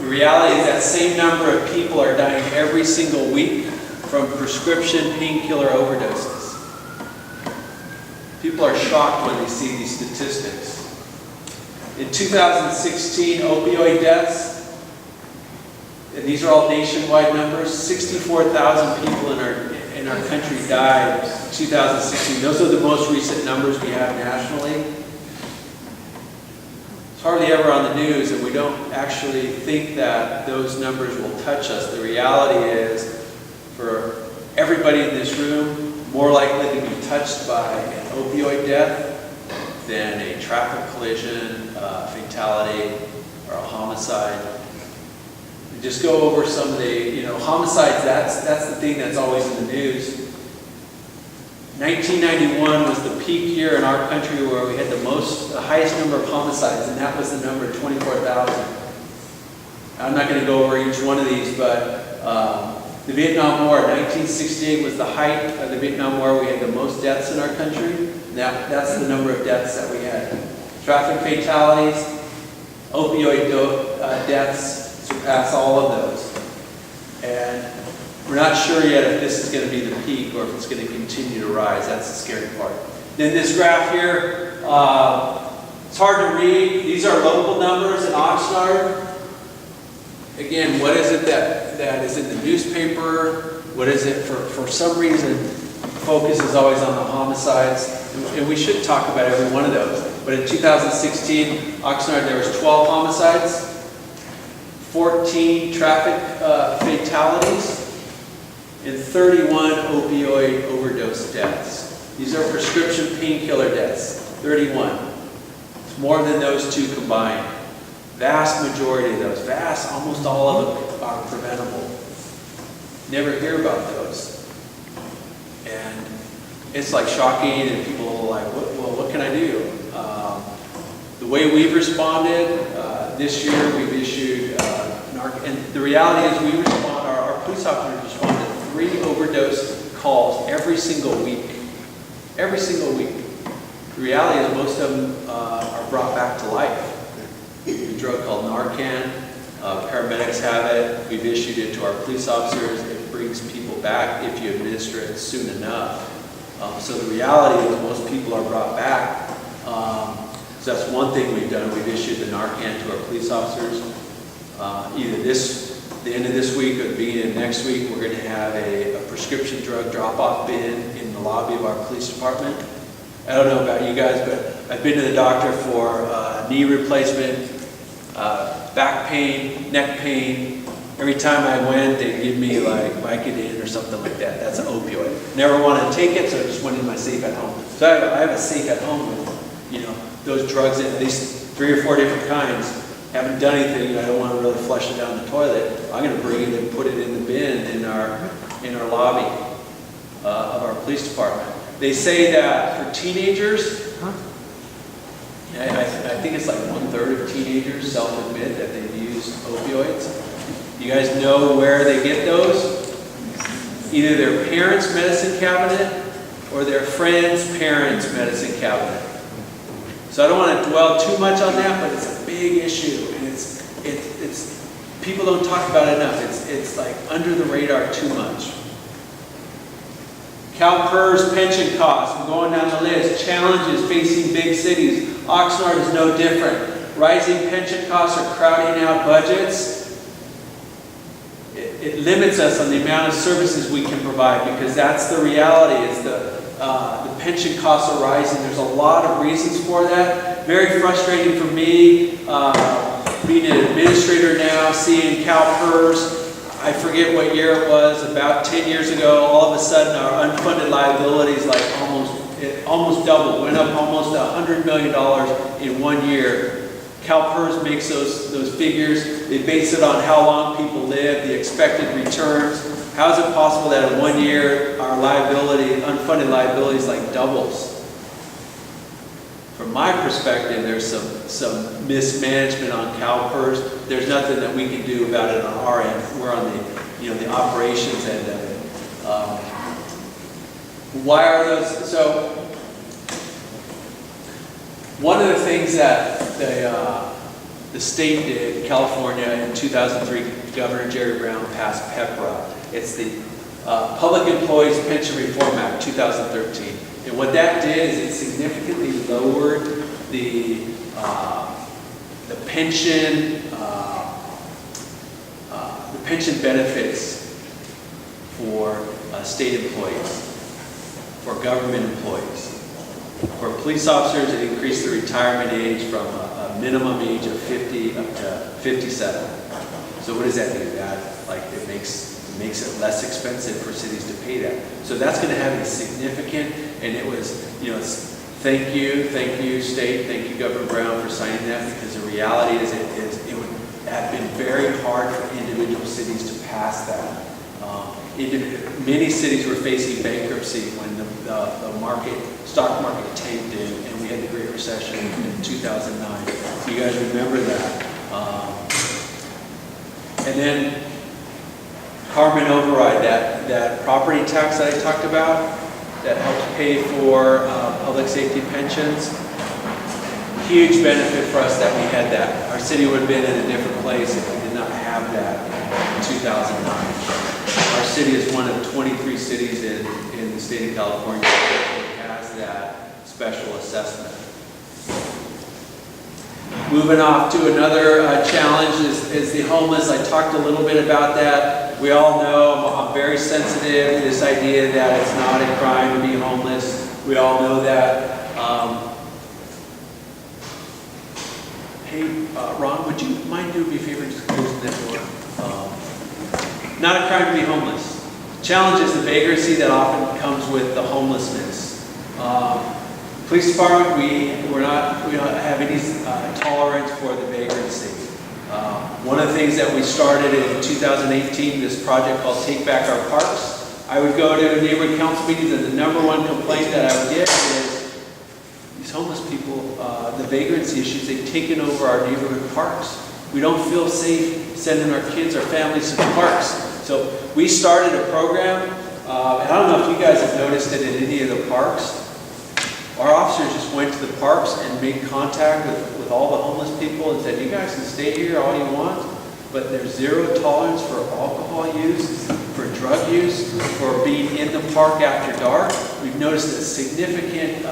S2: The reality is that same number of people are dying every single week from prescription painkiller overdoses. People are shocked when they see these statistics. In 2016, opioid deaths, and these are all nationwide numbers, 64,000 people in our country died in 2016. Those are the most recent numbers we have nationally. It's hardly ever on the news, and we don't actually think that those numbers will touch us. The reality is, for everybody in this room, more likely to be touched by an opioid death than a traffic collision, fatality, or a homicide. And just go over some of the, homicides, that's the thing that's always in the news. 1991 was the peak year in our country where we had the highest number of homicides, and that was the number 24,000. I'm not going to go over each one of these, but the Vietnam War, 1968 was the height of the Vietnam War. We had the most deaths in our country. That's the number of deaths that we had. Traffic fatalities, opioid deaths surpass all of those. And we're not sure yet if this is going to be the peak or if it's going to continue to rise. That's the scary part. Then this graph here, it's hard to read. These are local numbers in Oxnard. Again, what is it that is in the newspaper? What is it for some reason? Focus is always on the homicides, and we should talk about every one of those. But in 2016, Oxnard, there was 12 homicides, 14 traffic fatalities, and 31 opioid overdose deaths. These are prescription painkiller deaths, 31. It's more than those two combined. Vast majority of those, almost all of them are preventable. Never hear about those. And it's like shocking, and people are like, what can I do? way we've responded, this year we've issued, and the reality is we respond, our police officers respond to 3 overdose calls every single week. Every single week. The reality is most of them are brought back to life. A drug called Narcan, paramedics have it, we've issued it to our police officers, it brings people back if you administer it soon enough. So the reality is most people are brought back. So that's one thing we've done, we've issued the Narcan to our police officers. Either the end of this week or the beginning of next week, we're going to have a prescription drug drop-off bin in the lobby of our police department. I don't know about you guys, but I've been to the doctor for knee replacement, back pain, neck pain. Every time I went, they'd give me like Vicodin or something like that. That's an opioid. Never wanted to take it, so I just went in my safe at home. So I have a safe at home with, those drugs in at least 3 or 4 different kinds. Haven't done anything, I don't want to really flush it down the toilet. I'm going to bring it and put it in the bin in our lobby of our police department. They say that for teenagers, I think it's like 1/3 of teenagers self-admit that they've used opioids. You guys know where they get those? Either their parents' medicine cabinet or their friends' parents' medicine cabinet. So I don't want to dwell too much on that, but it's a big issue, and it's people don't talk about it enough. It's like under the radar too much. CalPERS pension costs, we're going down the list. Challenges facing big cities. Oxnard is no different. Rising pension costs are crowding out budgets. It limits us on the amount of services we can provide, because that's the reality. Is the pension costs are rising. There's a lot of reasons for that. Very frustrating for me, being an administrator now, seeing CalPERS. I forget what year it was, about 10 years ago, all of a sudden our unfunded liabilities almost doubled, went up almost $100 million in 1 year. CalPERS makes those figures. They base it on how long people live, the expected returns. How is it possible that in 1 year our unfunded liabilities doubles? From my perspective, there's some mismanagement on CalPERS. There's nothing that we can do about it on our end. We're on the operations end of it. Why are those? So one of the things that the state did, California, in 2003, Governor Jerry Brown passed PEPRA. It's the Public Employees Pension Reform Act, 2013. And what that did is it significantly lowered the pension benefits for state employees, for government employees. For police officers, it increased the retirement age from a minimum age of 50 up to 57. So what does that do? That it makes it less expensive for cities to pay that. So that's going to have a significant, and it was, thank you state, thank you Governor Brown for signing that, because the reality is it would have been very hard for individual cities to pass that. Many cities were facing bankruptcy when the stock market tanked and we had the Great Recession in 2009. So you guys remember that. And then Harmon override, that property tax that I talked about, that helps pay for public safety pensions. Huge benefit for us that we had that. Our city would have been in a different place if we did not have that in 2009. Our city is one of 23 cities in the state of California that has that special assessment. Moving off to another challenge is the homeless. I talked a little bit about that. We all know I'm very sensitive to this idea that it's not a crime to be homeless. We all know that. Hey, Ron, would you mind doing me a favor and just closing that door? Not a crime to be homeless. Challenge is the vagrancy that often comes with the homelessness. Police department, we don't have any tolerance for the vagrancy. One of the things that we started in 2018, this project called Take Back Our Parks. I would go to neighborhood council meetings, and the #1 complaint that I would get is these homeless people, the vagrancy issues, they've taken over our neighborhood parks. We don't feel safe sending our kids, our families to the parks. So we started a program, and I don't know if you guys have noticed it in any of the parks. Our officers just went to the parks and made contact with all the homeless people and said, you guys can stay here all you want, but there's zero tolerance for alcohol use, for drug use, for being in the park after dark. We've noticed a significant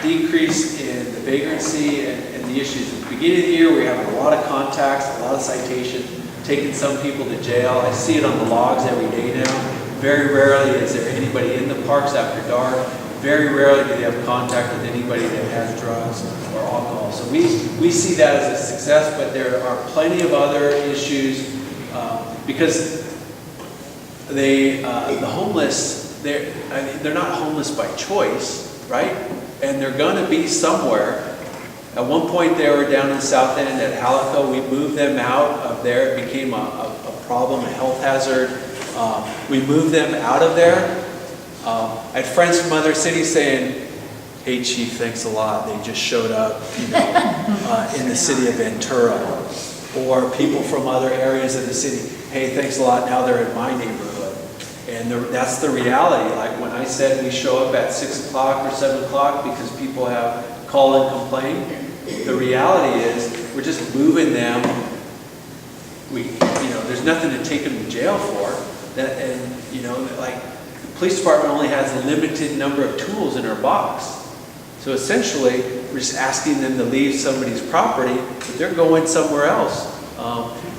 S2: decrease in the vagrancy and the issues. At the beginning of the year, we have a lot of contacts, a lot of citations, taking some people to jail. I see it on the logs every day now. Very rarely is there anybody in the parks after dark. Very rarely do they have contact with anybody that has drugs or alcohol. So we see that as a success, but there are plenty of other issues because the homeless, they're not homeless by choice, right? And they're going to be somewhere. At one point they were down in the south end at Halico. We moved them out of there. It became a problem, a health hazard. We moved them out of there. I had friends from other cities saying, hey chief, thanks a lot. They just showed up, you know, in the city of Ventura. Or people from other areas of the city, hey, thanks a lot, now they're in my neighborhood. And that's the reality. Like when I said we show up at 6 o'clock or 7 o'clock because people have call and complain, the reality is we're just moving them. There's nothing to take them to jail for. Like the police department only has a limited number of tools in our box. So essentially, we're just asking them to leave somebody's property, but they're going somewhere else.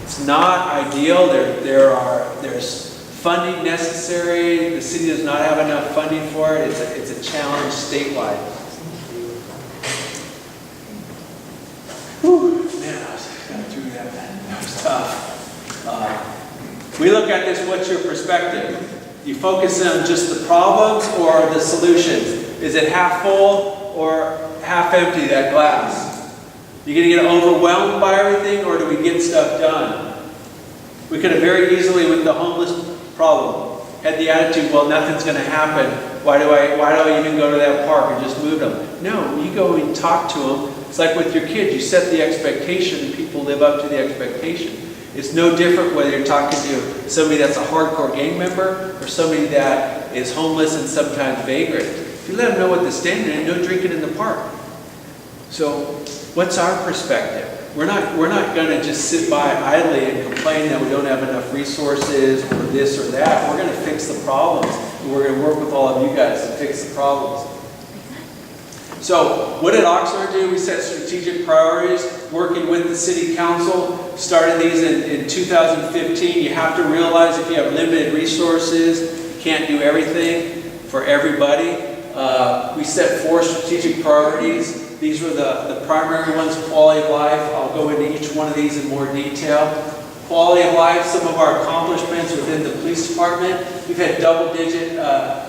S2: It's not ideal. There's funding necessary. The city does not have enough funding for it. It's a challenge statewide. Whew, man, I got through that. That was tough. We look at this, what's your perspective? You focus on just the problems or the solutions? Is it half full or half empty, that glass? You gonna get overwhelmed by everything, or do we get stuff done? We could have very easily, with the homeless problem, had the attitude, well, nothing's gonna happen. Why do I even go to that park and just move them? No, you go and talk to them. It's like with your kids, you set the expectation and people live up to the expectation. It's no different whether you're talking to somebody that's a hardcore gang member or somebody that is homeless and sometimes vagrant. If you let them know what the standard is, no drinking in the park. So what's our perspective? We're not going to just sit by idly and complain that we don't have enough resources or this or that. We're going to fix the problems. And we're going to work with all of you guys to fix the problems. So what did Oxnard do? We set strategic priorities, working with the city council. Started these in 2015. You have to realize if you have limited resources, you can't do everything for everybody. We set 4 strategic priorities. These were the primary ones: quality of life. I'll go into each one of these in more detail. Quality of life, some of our accomplishments within the police department. We've had double-digit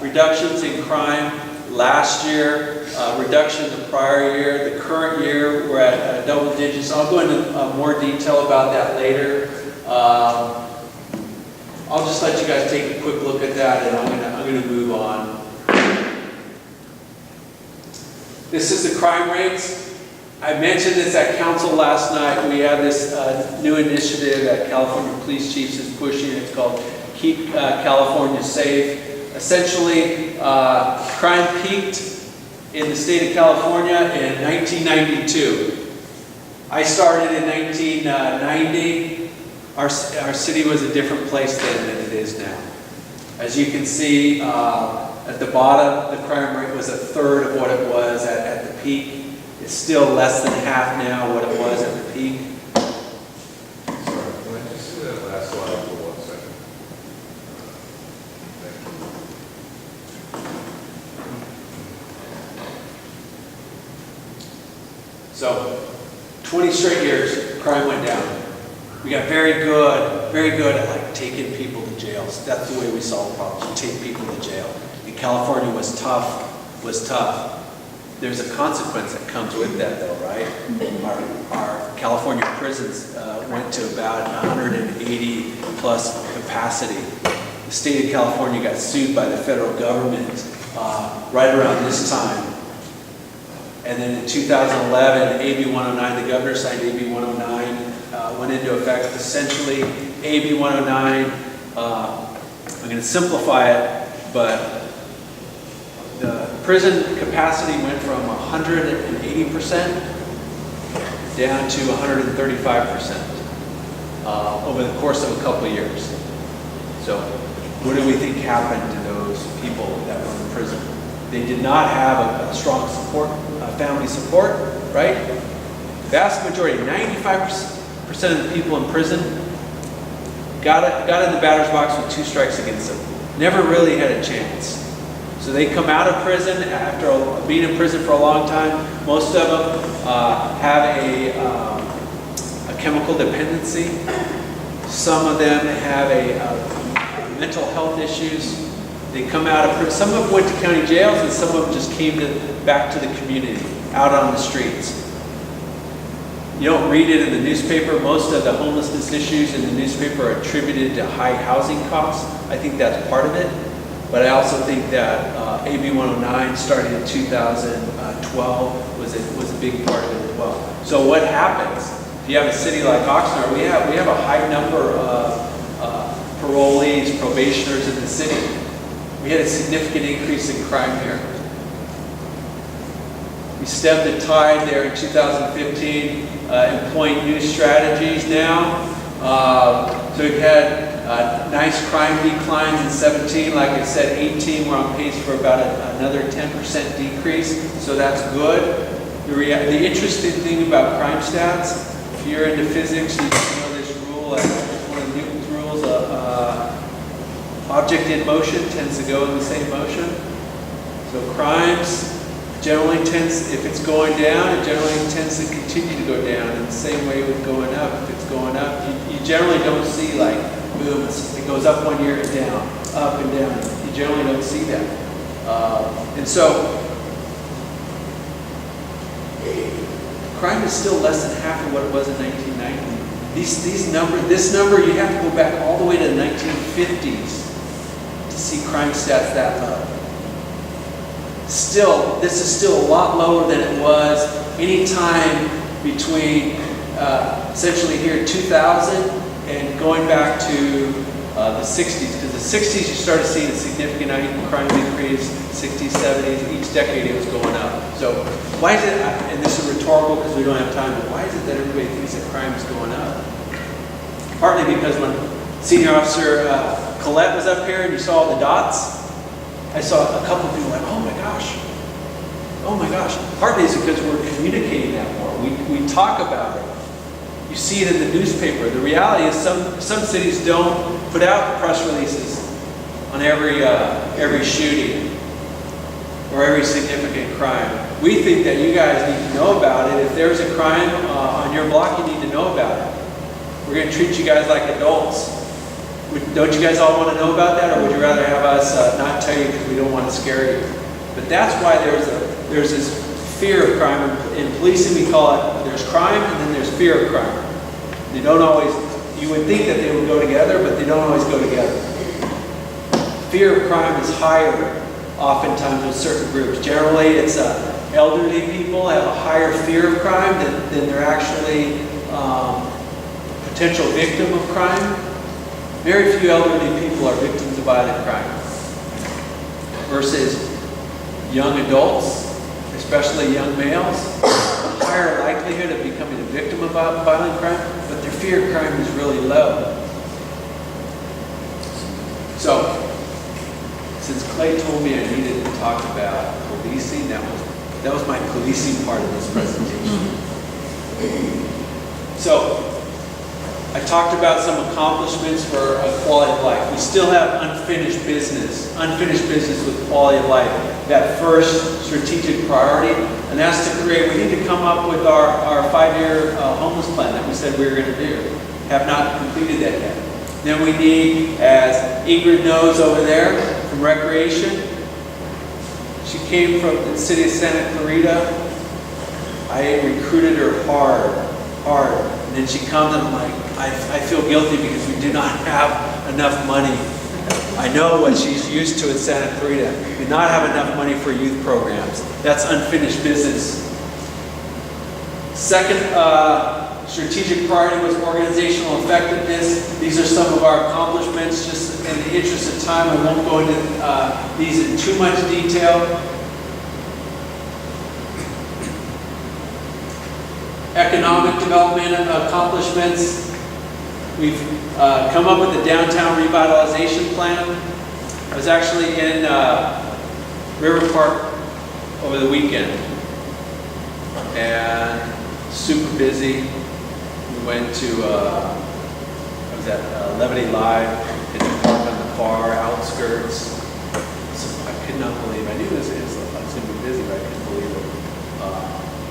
S2: reductions in crime last year, reduction the prior year. The current year, we're at double digits. I'll go into more detail about that later. I'll just let you guys take a quick look at that, and I'm gonna move on. This is the crime rates. I mentioned this at council last night. We have this new initiative that California Police Chiefs is pushing. It's called Keep California Safe. Essentially, crime peaked in the state of California in 1992. I started in 1990. Our city was a different place then than it is now. As you can see, at the bottom, the crime rate was 1/3 of what it was at the peak. It's still less than half now what it was at the peak.
S4: Sorry, can I just see that last slide for 1 second? Thank you.
S2: So, 20 straight years, crime went down. We got very good at like taking people to jail. So that's the way we solve problems. We take people to jail. And California was tough. There's a consequence that comes with that though, right? Our California prisons went to about 180 plus capacity. The state of California got sued by the federal government right around this time. And then in 2011, AB 109, the governor signed AB 109, went into effect. Essentially, AB 109, I'm going to simplify it, but the prison capacity went from 180% down to 135% over the course of a couple of years. So what do we think happened to those people that were in prison? They did not have a strong support, family support, right? Vast majority, 95% of the people in prison got in the batter's box with 2 strikes against them. Never really had a chance. So they come out of prison after being in prison for a long time. Most of them have a chemical dependency. Some of them have mental health issues. They come out of prison. Some of them went to county jails, and some of them just came back to the community, out on the streets. You don't read it in the newspaper. Most of the homelessness issues in the newspaper are attributed to high housing costs. I think that's part of it. But I also think that AB 109, starting in 2012, was a big part of it as well. So what happens? If you have a city like Oxnard, we have a high number of parolees, probationers in the city. We had a significant increase in crime here. We stemmed the tide there in 2015, employing new strategies now. So we've had nice crime declines in 17. Like I said, 18, we're on pace for about another 10% decrease. So that's good. The interesting thing about crime stats, if you're into physics, you know this rule, one of Newton's rules, object in motion tends to go in the same motion. So crimes generally tends, if it's going down, it generally tends to continue to go down. In the same way with going up. If it's going up, you generally don't see like, boom, it goes up one year and down, up and down. You generally don't see that. And so, crime is still less than half of what it was in 1990. This number, you have to go back all the way to the 1950s to see crime stats that low. Still, this is still a lot lower than it was any time between essentially here 2000 and going back to the 60s. Because the 60s you started seeing a significant crime increase, 60s, 70s, each decade it was going up. So why is it, and this is rhetorical because we don't have time, but why is it that everybody thinks that crime is going up? Partly because when Senior Officer Collette was up here and you saw all the dots, I saw a couple of people like, oh my gosh. Partly it's because we're communicating that more. We talk about it. You see it in the newspaper. The reality is some cities don't put out press releases on every shooting or every significant crime. We think that you guys need to know about it. If there's a crime on your block, you need to know about it. We're going to treat you guys like adults. Don't you guys all want to know about that, or would you rather have us not tell you because we don't want to scare you? But that's why there's this fear of crime. In policing, we call it, there's crime and then there's fear of crime. They don't always, you would think that they would go together, but they don't always go together. Fear of crime is higher oftentimes with certain groups. Generally, it's elderly people have a higher fear of crime than they're actually potential victim of crime. Very few elderly people are victims of violent crime. Versus young adults, especially young males, a higher likelihood of becoming a victim of violent crime, but their fear of crime is really low. So, since Clay told me I needed to talk about policing, that was my policing part of this presentation. So, I talked about some accomplishments for quality of life. We still have unfinished business with quality of life. That first strategic priority, and that's to create, we need to come up with our 5-year homeless plan that we said we were going to do. Have not completed that yet. Then we need, as Ingrid knows over there from Recreation, she came from the city of Santa Clarita. I recruited her hard. And then she comes and I'm like, I feel guilty because we do not have enough money. I know what she's used to in Santa Clarita. We do not have enough money for youth programs. That's unfinished business Second strategic priority was organizational effectiveness. These are some of our accomplishments. Just in the interest of time, I won't go into these in too much detail. Economic development accomplishments. We've come up with a downtown revitalization plan. I was actually in Riverpark over the weekend and super busy. We went to, I was at Levity Live in the park on the far outskirts. So I could not believe, I knew it was going to be busy, but I couldn't believe it.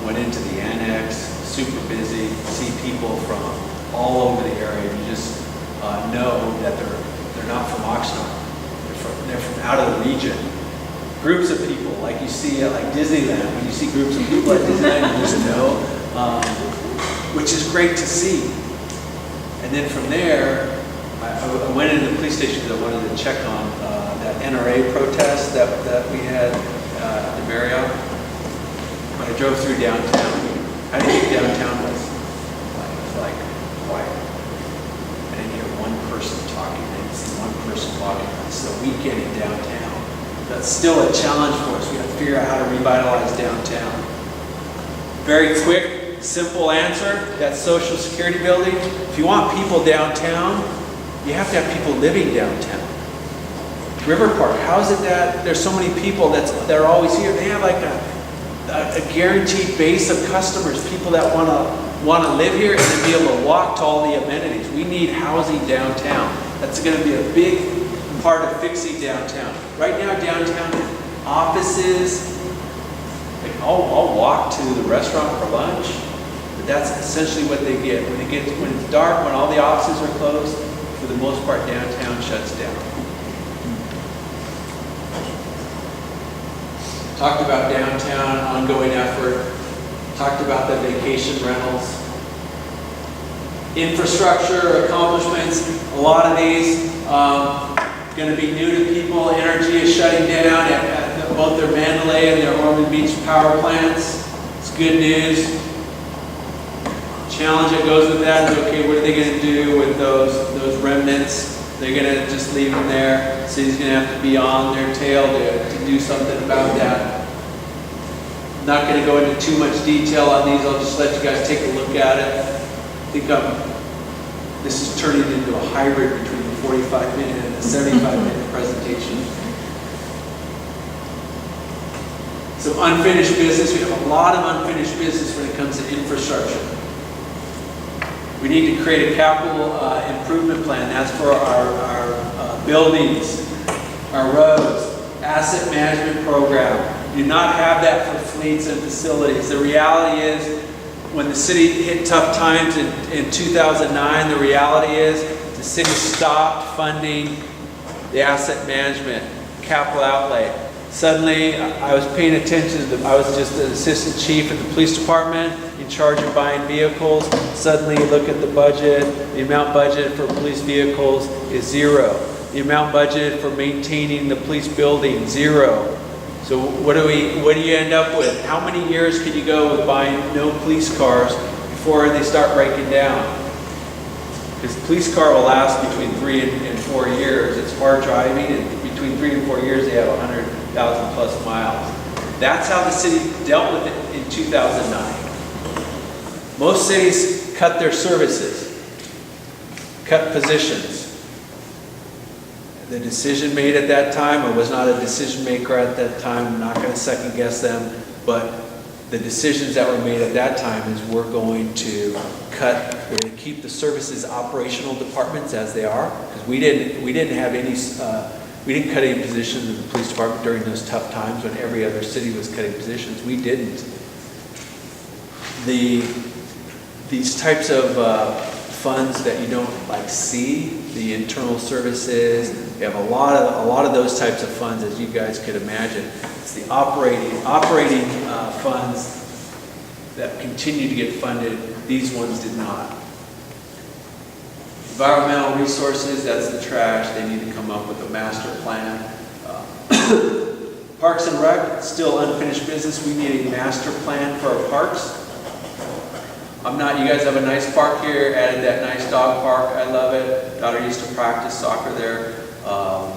S2: Went into the annex, super busy, see people from all over the area. You just know that they're not from Oxnard. They're from out of the region. Groups of people, like you see at like Disneyland, when you see groups of people at Disneyland, you just know, which is great to see. And then from there, I went into the police station because I wanted to check on that NRA protest that we had at the Marriott. When I drove through downtown, how do you think downtown was? It was like quiet. I didn't hear one person talking. I didn't see one person walking. It's the weekend in downtown. That's still a challenge for us. We have to figure out how to revitalize downtown. Very quick, simple answer. That Social Security building. If you want people downtown, you have to have people living downtown. Riverpark, how is it that there's so many people that are always here? They have like a guaranteed base of customers, people that want to live here and then be able to walk to all the amenities. We need housing downtown. That's going to be a big part of fixing downtown. Right now, downtown offices, like I'll walk to the restaurant for lunch, but that's essentially what they get. When it's dark, when all the offices are closed, for the most part, downtown shuts down. Talked about downtown, ongoing effort. Talked about the vacation rentals. Infrastructure, accomplishments, a lot of these going to be new to people. Energy is shutting down at both their Mandalay and their Ormond Beach power plants. It's good news. Challenge that goes with that is, okay, what are they going to do with those remnants? They're going to just leave them there. City's going to have to be on their tail to do something about that. I'm not going to go into too much detail on these. I'll just let you guys take a look at it. I think this is turning into a hybrid between the 45-minute and the 75-minute presentation. Some unfinished business. We have a lot of unfinished business when it comes to infrastructure. We need to create a capital improvement plan. That's for our buildings, our roads, asset management program. We do not have that for fleets and facilities. The reality is, when the city hit tough times in 2009, the reality is the city stopped funding the asset management, capital outlay. Suddenly, I was paying attention to I was just an assistant chief at the police department in charge of buying vehicles. Suddenly, you look at the budget, the amount budgeted for police vehicles is zero. The amount budgeted for maintaining the police building, zero. So what do you end up with? How many years can you go with buying no police cars before they start breaking down? Because the police car will last between 3 and 4 years. It's hard driving, and between 3 and 4 years, they have 100,000 plus miles. That's how the city dealt with it in 2009. Most cities cut their services, cut positions. The decision made at that time, I was not a decision maker at that time, I'm not going to second guess them, but the decisions that were made at that time is we're going to keep the services operational departments as they are, because we didn't cut any positions in the police department during those tough times when every other city was cutting positions. We didn't. These types of funds that you don't see, the internal services, we have a lot of those types of funds, as you guys could imagine. It's the operating funds that continue to get funded. These ones did not. Environmental resources, that's the trash. They need to come up with a master plan. Parks and Rec, still unfinished business. We need a master plan for our parks. You guys have a nice park here, added that nice dog park, I love it. Daughter used to practice soccer there. I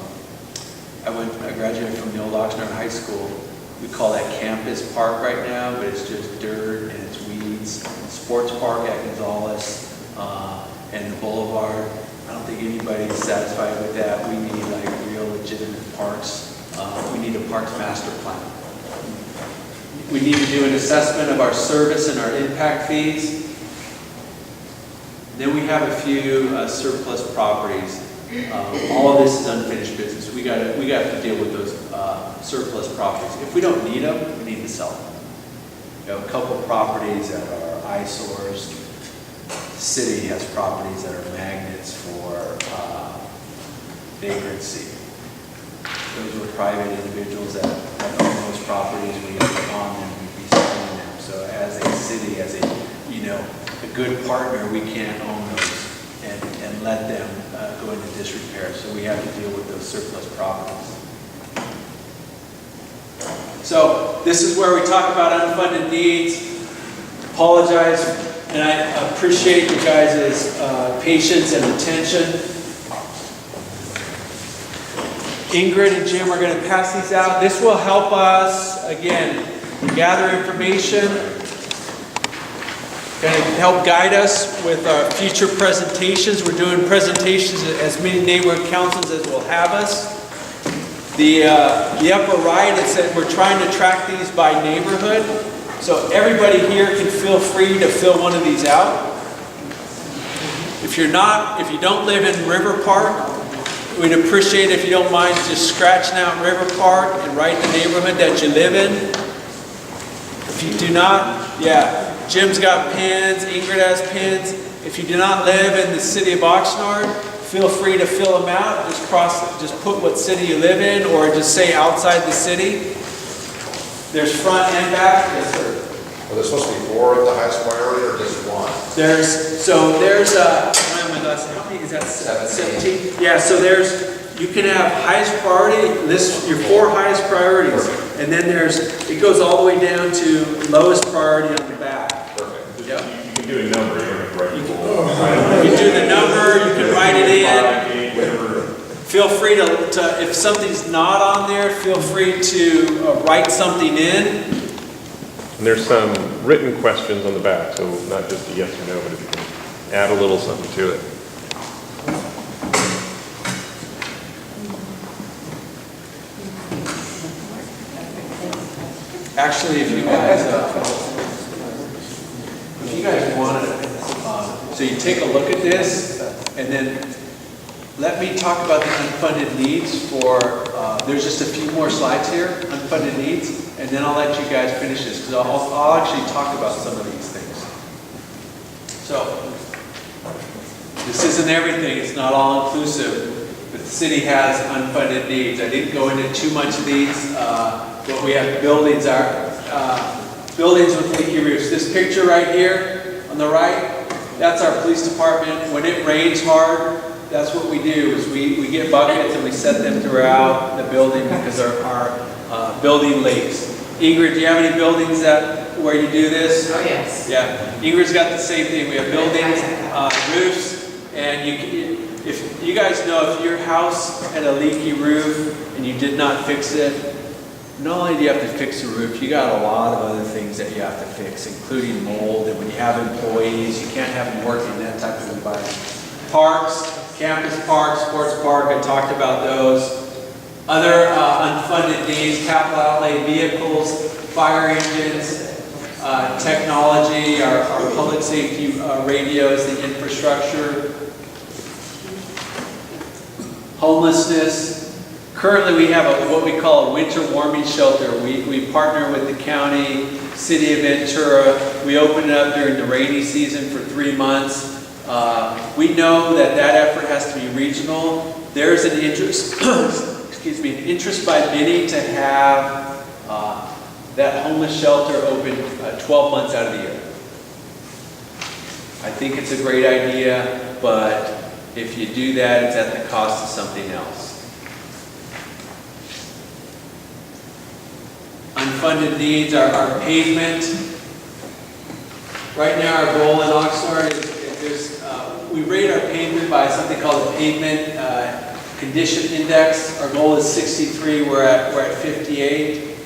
S2: graduated from the old Oxnard High School. We call that campus park right now, but it's just dirt and it's weeds. Sports park at Gonzales, and the boulevard. I don't think anybody's satisfied with that. We need like real legitimate parks. We need a parks master plan. We need to do an assessment of our service and our impact fees. Then we have a few surplus properties. All of this is unfinished business. We got to deal with those surplus properties. If we don't need them, we need to sell them. We have a couple properties that are eyesores. The city has properties that are magnets for vagrancy. Those were private individuals that own those properties. We have to own them, we'd be selling them. So as a city, as a good partner, we can't own those and let them go into disrepair. So we have to deal with those surplus properties. So this is where we talk about unfunded needs. Apologize, and I appreciate you guys' patience and attention. Ingrid and Jim are going to pass these out. This will help us, again, gather information, going to help guide us with our future presentations. We're doing presentations at as many neighborhood councils as will have us. The upper right, it said we're trying to track these by neighborhood. So everybody here can feel free to fill one of these out. If you don't live in Riverpark, we'd appreciate if you don't mind just scratching out Riverpark and write the neighborhood that you live in. If you do not, Jim's got pens, Ingrid has pens. If you do not live in the city of Oxnard, feel free to fill them out. Just put what city you live in, or just say outside the city. There's front and back. Yes, sir.
S4: Are there supposed to be 4 at the highest priority or just 1?
S2: How many is that? 17. Yeah, so you can have highest priority, list your 4 highest priorities.
S4: Perfect.
S2: And then it goes all the way down to lowest priority on the back.
S4: Perfect.
S2: Yep.
S4: You can do a number, you don't have to write
S2: You can do the number, you can write it in. Feel free to, if something's not on there, feel free to write something in.
S5: And there's some written questions on the back, so not just a yes or no, but if you can add a little something to it.
S2: Actually, if you guys want it, so you take a look at this, and then let me talk about the unfunded needs for, there's just a few more slides here, unfunded needs, and then I'll let you guys finish this, because I'll actually talk about some of these things. So, this isn't everything, it's not all inclusive, but the city has unfunded needs. I didn't go into too much of these. What we have buildings with leaky roofs. This picture right here on the right, that's our police department. When it rains hard, that's what we do, is we get buckets and we set them throughout the building because our building leaks. Ingrid, do you have any buildings where you do this?
S6: Oh, yes.
S2: Yeah, Ingrid's got the same thing. We have buildings, roofs, and if you guys know, if your house had a leaky roof and you did not fix it, not only do you have to fix the roof, you got a lot of other things that you have to fix, including mold, and when you have employees, you can't have them work in that type of environment. Parks, campus parks, sports park, I talked about those. Other unfunded needs, capital outlay vehicles, fire engines, technology, our public safety radios, the infrastructure, homelessness. Currently, we have what we call a winter warming shelter. We partner with the county, city of Ventura. We open it up during the rainy season for 3 months. We know that effort has to be regional. There's an interest, excuse me, an interest by many to have that homeless shelter open 12 months out of the year. I think it's a great idea, but if you do that, it's at the cost of something else. Unfunded needs are our pavement. Right now, our goal in Oxnard is we rate our pavement by something called the pavement condition index. Our goal is 63. We're at 58.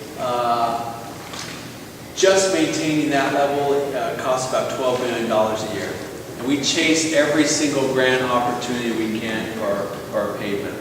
S2: Just maintaining that level costs about $12 million a year. And we chase every single grant opportunity we can for our pavement.